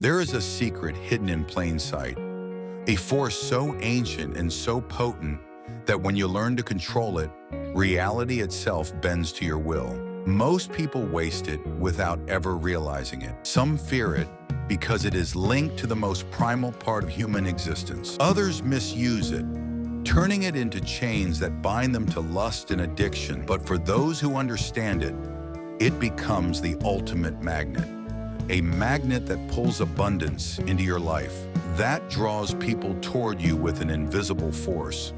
There is a secret hidden in plain sight, a force so ancient and so potent that when you learn to control it, reality itself bends to your will. Most people waste it without ever realizing it. Some fear it because it is linked to the most primal part of human existence. Others misuse it, turning it into chains that bind them to lust and addiction. But for those who understand it, it becomes the ultimate magnet. A magnet that pulls abundance into your life, that draws people toward you with an invisible force.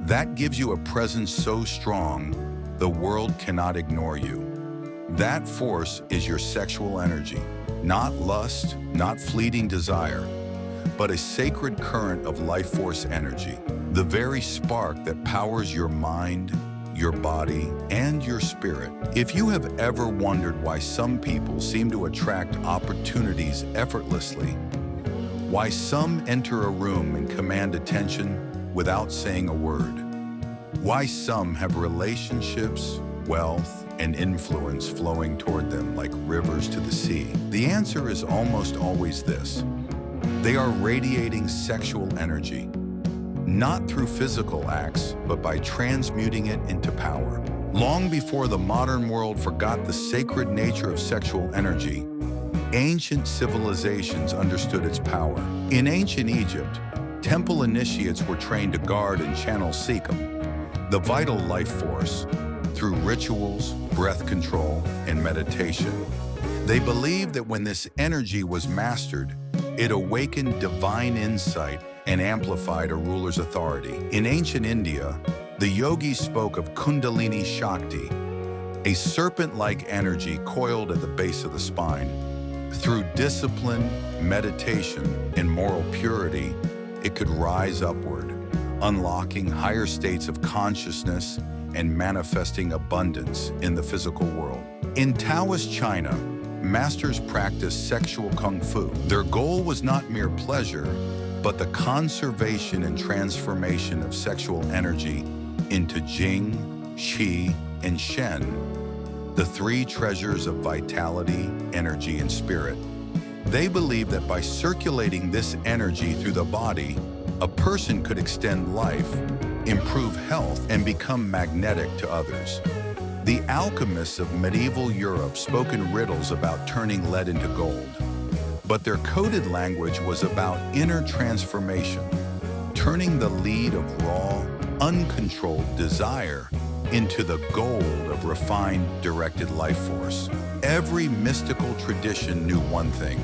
That gives you a presence so strong, the world cannot ignore you. That force is your sexual energy, not lust, not fleeting desire, but a sacred current of life force energy, the very spark that powers your mind, your body, and your spirit. If you have ever wondered why some people seem to attract opportunities effortlessly, why some enter a room and command attention without saying a word, why some have relationships, wealth, and influence flowing toward them like rivers to the sea, the answer is almost always this. They are radiating sexual energy, not through physical acts, but by transmuting it into power. Long before the modern world forgot the sacred nature of sexual energy, ancient civilizations understood its power. In ancient Egypt, temple initiates were trained to guard and channel Sikkim, the vital life force, through rituals, breath control, and meditation. They believed that when this energy was mastered, it awakened divine insight and amplified a ruler's authority. In ancient India, the yogis spoke of Kundalini Shakti, a serpent-like energy coiled at the base of the spine. Through discipline, meditation, and moral purity, it could rise upward, unlocking higher states of consciousness and manifesting abundance in the physical world. In Taoist China, masters practiced sexual kung fu. Their goal was not mere pleasure, but the conservation and transformation of sexual energy into Jing, Qi, and Shen, the three treasures of vitality, energy, and spirit. They believed that by circulating this energy through the body, a person could extend life, improve health, and become magnetic to others. The alchemists of medieval Europe spoke in riddles about turning lead into gold. But their coded language was about inner transformation, turning the lead of raw, uncontrolled desire into the gold of refined, directed life force. Every mystical tradition knew one thing: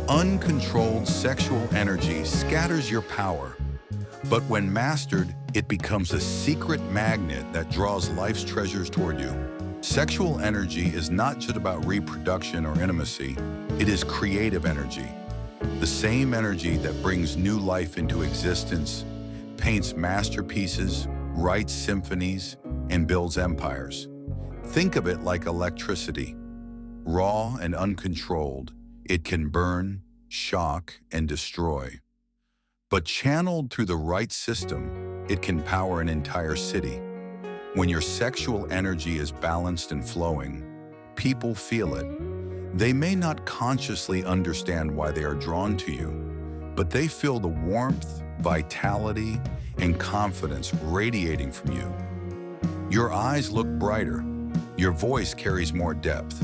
uncontrolled sexual energy scatters your power, but when mastered, it becomes a secret magnet that draws life's treasures toward you. Sexual energy is not just about reproduction or intimacy, it is creative energy. The same energy that brings new life into existence, paints masterpieces, writes symphonies, and builds empires. Think of it like electricity. Raw and uncontrolled, it can burn, shock, and destroy. But channeled through the right system, it can power an entire city. When your sexual energy is balanced and flowing, people feel it. They may not consciously understand why they are drawn to you, but they feel the warmth, vitality, and confidence radiating from you. Your eyes look brighter. Your voice carries more depth.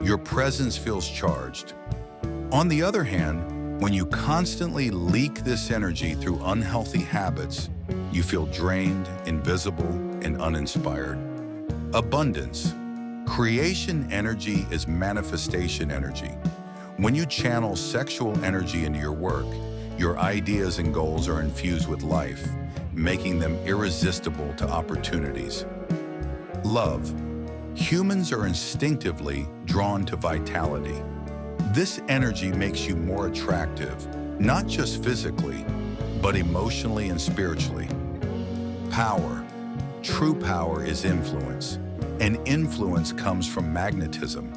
Your presence feels charged. On the other hand, when you constantly leak this energy through unhealthy habits, you feel drained, invisible, and uninspired. Abundance. Creation energy is manifestation energy. When you channel sexual energy into your work, your ideas and goals are infused with life, making them irresistible to opportunities. Love. Humans are instinctively drawn to vitality. This energy makes you more attractive, not just physically, but emotionally and spiritually. Power. True power is influence, and influence comes from magnetism.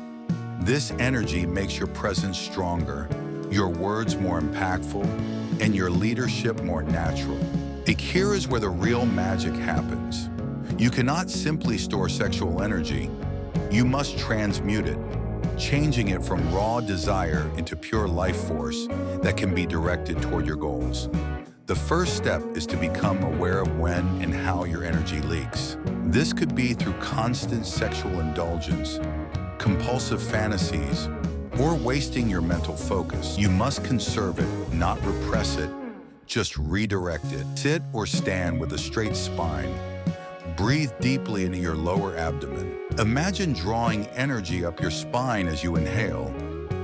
This energy makes your presence stronger, your words more impactful, and your leadership more natural. Here is where the real magic happens. You cannot simply store sexual energy. You must transmute it. changing it from raw desire into pure life force that can be directed toward your goals. The first step is to become aware of when and how your energy leaks. This could be through constant sexual indulgence, compulsive fantasies, or wasting your mental focus. You must conserve it, not repress it, just redirect it. Sit or stand with a straight spine. Breathe deeply into your lower abdomen. Imagine drawing energy up your spine as you inhale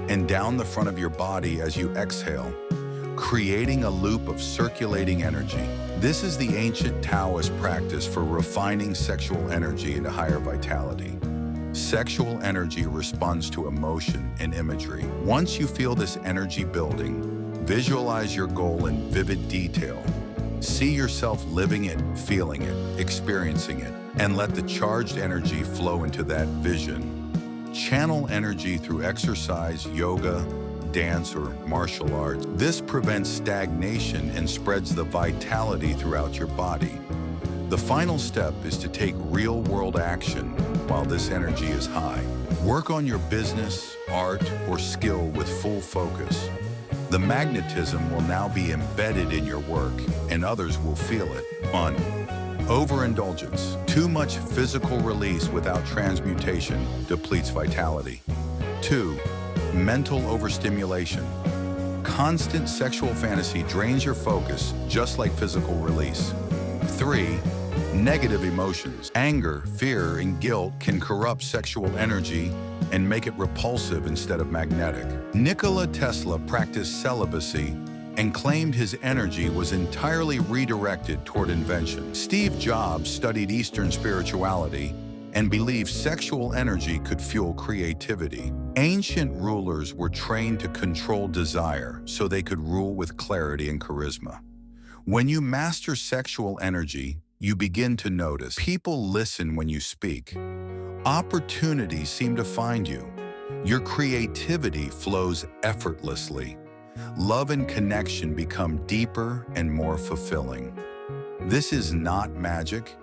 and down the front of your body as you exhale, creating a loop of circulating energy. This is the ancient Taoist practice for refining sexual energy into higher vitality. Sexual energy responds to emotion and imagery. Once you feel this energy building, visualize your goal in vivid detail. See yourself living it, feeling it, experiencing it, and let the charged energy flow into that vision. Channel energy through exercise, yoga, dance, or martial arts. This prevents stagnation and spreads the vitality throughout your body. The final step is to take real-world action while this energy is high. Work on your business, art, or skill with full focus. The magnetism will now be embedded in your work, and others will feel it. 1. Overindulgence. Too much physical release without transmutation depletes vitality. 2. Mental overstimulation. Constant sexual fantasy drains your focus, just like physical release. 3. Negative emotions. Anger, fear, and guilt can corrupt sexual energy and make it repulsive instead of magnetic. Nikola Tesla practiced celibacy and claimed his energy was entirely redirected toward invention. Steve Jobs studied Eastern spirituality and believed sexual energy could fuel creativity. Ancient rulers were trained to control desire so they could rule with clarity and charisma. When you master sexual energy, you begin to notice people listen when you speak. Opportunities seem to find you. Your creativity flows effortlessly. Love and connection become deeper and more fulfilling. This is not magic.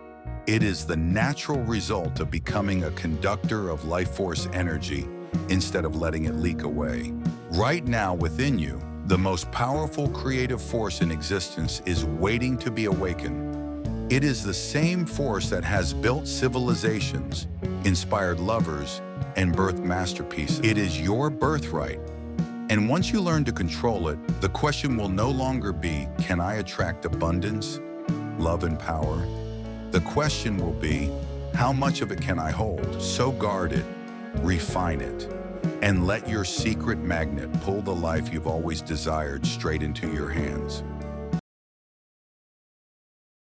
It is the natural result of becoming a conductor of life force energy instead of letting it leak away. Right now within you, the most powerful creative force in existence is waiting to be awakened. It is the same force that has built civilizations, inspired lovers, and birthed masterpieces. It is your birthright. And once you learn to control it, the question will no longer be, can I attract abundance, love, and power? The question will be, how much of it can I hold? So guard it, refine it, and let your secret magnet pull the life you've always desired straight into your hands.